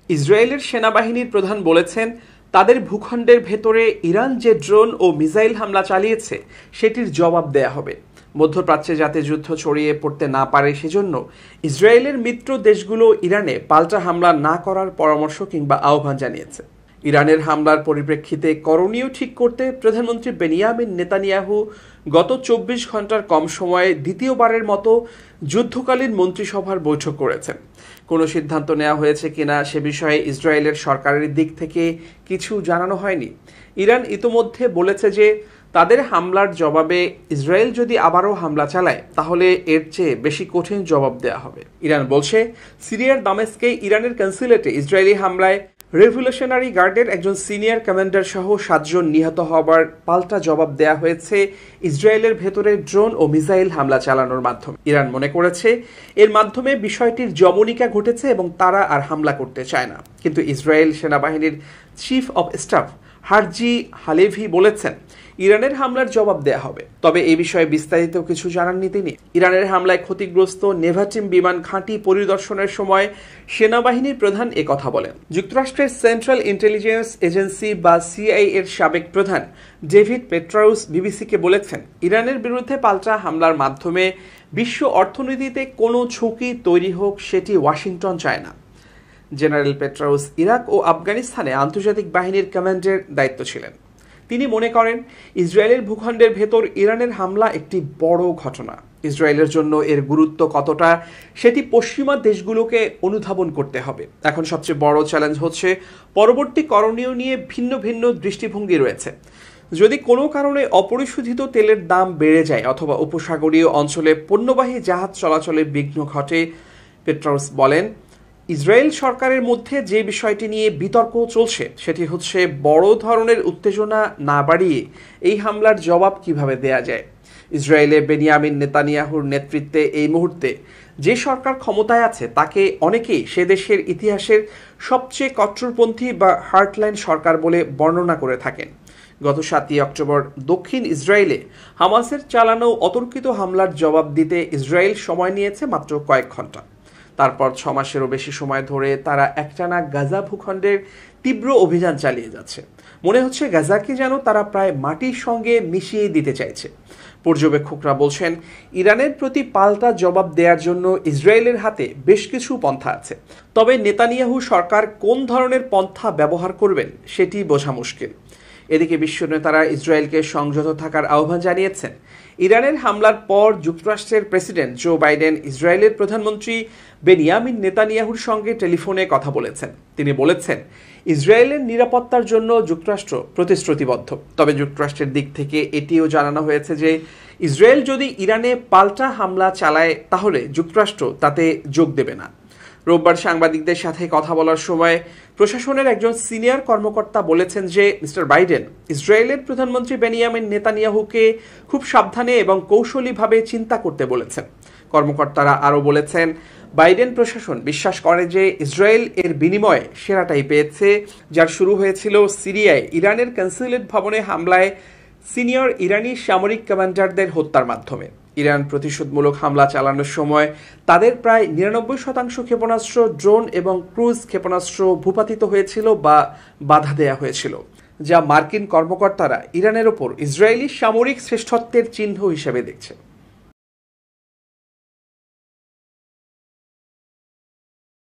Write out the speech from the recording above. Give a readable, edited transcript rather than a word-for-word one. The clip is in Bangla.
ইসরায়েলের সেনাবাহিনীর প্রধান বলেছেন, তাদের ভূখণ্ডের ভেতরে ইরান যে ড্রোন ও মিসাইল হামলা চালিয়েছে সেটির জবাব দেয়া হবে। মধ্যপ্রাচ্যে যাতে যুদ্ধ ছড়িয়ে পড়তে না পারে সেজন্য ইসরায়েলের মিত্র দেশগুলো ইরানে পাল্টা হামলা না করার পরামর্শ কিংবা আহ্বান জানিয়েছে। ইরানের হামলার পরিপ্রেক্ষিতে করণীয় ঠিক করতে প্রধানমন্ত্রী বেনিয়ামিন নেতানিয়াহু গত ২৪ ঘন্টার কম সময়ে দ্বিতীয়বারের মতো যুদ্ধকালীন মন্ত্রিসভার বৈঠক করেছেন। কোনো সিদ্ধান্ত নেওয়া হয়েছে কিনা সে বিষয়ে ইসরায়েলের সরকারের দিক থেকে কিছু জানানো হয়নি। ইরান ইতোমধ্যে বলেছে যে তাদের হামলার জবাবে ইসরায়েল যদি আবারও হামলা চালায় তাহলে এর চেয়ে বেশি কঠিন জবাব দেওয়া হবে। ইরান বলছে, সিরিয়ার দামেস্কে ইরানের কনসুলেটে ইসরায়েলি হামলায় রেভলিউশনারি গার্ডের একজন সিনিয়র কমান্ডার সহ ৭ জন নিহত হবার পাল্টা জবাব দেয়া হয়েছে ইসরায়েলের ভেতরে ড্রোন ও মিসাইল হামলা চালানোর মাধ্যমে। ইরান মনে করেছে এর মাধ্যমে বিষয়টির যমনিকা ঘটেছে এবং তারা আর হামলা করতে চায় না। কিন্তু ইসরায়েল সেনাবাহিনীর chief of staff Herzi Halevi বলেছেন, ইরানের হামলার জবাব দেয়া হবে। তবে এই বিষয়ে বিস্তারিত কিছু জানাননি তিনি। ইরানের হামলায় ক্ষতিগ্রস্ত নেভাটিম বিমান ঘাঁটি পরিদর্শনের সময় সেনাবাহিনীর প্রধান কথা বলেন। যুক্তরাষ্ট্রের সেন্ট্রাল ইন্টেলিজেন্স এজেন্সি বা সিআইএ এর সাবেক প্রধান ডেভিড পেট্রাউস বিবিসিকে বলেছেন, ইরানের বিরুদ্ধে পাল্টা হামলার মাধ্যমে বিশ্ব অর্থনীতিতে কোনো ঝুঁকি তৈরি হোক সেটি ওয়াশিংটন চায় না। জেনারেল পেট্রাউস ইরাক ও আফগানিস্তানে আন্তর্জাতিক বাহিনীর কমান্ডের দায়িত্ব ছিলেন। তিনি মনে করেন, ইসরায়েলের ভূখণ্ডের ভেতর ইরানের হামলা একটি বড় ঘটনা। ইসরায়েলের জন্য এর গুরুত্ব কতটা সেটি পশ্চিমা দেশগুলোকে অনুধাবন করতে হবে। এখন সবচেয়ে বড় চ্যালেঞ্জ হচ্ছে পরবর্তী করণীয় নিয়ে ভিন্ন ভিন্ন দৃষ্টিভঙ্গি রয়েছে। যদি কোনো কারণে অপরিশোধিত তেলের দাম বেড়ে যায় অথবা উপসাগরীয় অঞ্চলে পণ্যবাহী জাহাজ চলাচলে বিঘ্ন ঘটে, পেট্রাউস বলেন, ইসরায়েল সরকারের মধ্যে যে বিষয়টি নিয়ে বিতর্ক চলছে সেটি হচ্ছে বড় ধরনের উত্তেজনা না বাড়িয়ে এই হামলার জবাব কিভাবে দেয়া যায়। ইসরায়েলে বেনিয়ামিন নেতানিয়াহুর নেতৃত্বে এই মুহূর্তে যে সরকার ক্ষমতায় আছে তাকে অনেকেই সে দেশের ইতিহাসের সবচেয়ে কট্টরপন্থী বা হার্টলাইন সরকার বলে বর্ণনা করে থাকেন। গত ৭ই অক্টোবর দক্ষিণ ইসরায়েলে হামাসের চালানো অতর্কিত হামলার জবাব দিতে ইসরায়েল সময় নিয়েছে মাত্র কয়েক ঘন্টা। তারপর ৬ মাসেরও বেশি সময় ধরে তারা একটানা গাজা ভূখণ্ডের তীব্র অভিযান চালিয়ে যাচ্ছে। মনে হচ্ছে গাজাকে যেন তারা প্রায় মাটির সঙ্গে মিশিয়ে দিতে চাইছে। পর্যবেক্ষকরা বলছেন, ইরানের প্রতি পাল্টা জবাব দেওয়ার জন্য ইসরায়েলের হাতে বেশ কিছু পন্থা আছে। তবে নেতানিয়াহু সরকার কোন ধরনের পন্থা ব্যবহার করবেন সেটি বোঝা মুশকিল। এদিকে বিশ্ব নেতারা ইসরায়েলকে সংযত থাকার আহ্বান জানিয়েছেন। ইরানের হামলার পর যুক্তরাষ্ট্রের প্রেসিডেন্ট জো বাইডেন ইসরায়েলের প্রধানমন্ত্রী বেনিয়ামিন নেতানিয়াহুর সঙ্গে টেলিফোনে কথা বলেছেন। তিনি বলেছেন, ইসরায়েলের নিরাপত্তার জন্য যুক্তরাষ্ট্র প্রতিশ্রুতিবদ্ধ। তবে যুক্তরাষ্ট্রের দিক থেকে এটিও জানানো হয়েছে যে ইসরায়েল যদি ইরানে পাল্টা হামলা চালায় তাহলে যুক্তরাষ্ট্র তাতে যোগ দেবে না। রোববার সাংবাদিকদের সাথে কথা বলার সময় প্রশাসনের একজন সিনিয়র কর্মকর্তা বলেছেন যে মিস্টার বাইডেন ইসরায়েলের প্রধানমন্ত্রী বেনিয়ামিন নেতানিয়াহুকে খুব সাবধানে এবং কৌশলীভাবে চিন্তা করতে বলেছেন। কর্মকর্তারা আরও বলেছেন, বাইডেন প্রশাসন বিশ্বাস করে যে ইসরায়েল এর বিনিময়ে সেরাটাই পেয়েছে, যার শুরু হয়েছিল সিরিয়ায় ইরানের কনসুলেট ভবনে হামলায় সিনিয়র ইরানি সামরিক কমান্ডারদের হত্যার মাধ্যমে। ইরান প্রতিশোধমূলক হামলা চালানোর সময় তাদের প্রায় ৯৯% ক্ষেপণাস্ত্র, ড্রোন এবং ক্রুজ ক্ষেপণাস্ত্র ভূপাতিত হয়েছিল বা বাধা দেয়া হয়েছিল, যা মার্কিন কর্মকর্তারা ইরানের ওপর ইসরায়েলি সামরিক শ্রেষ্ঠত্বের চিহ্ন হিসেবে দেখছে।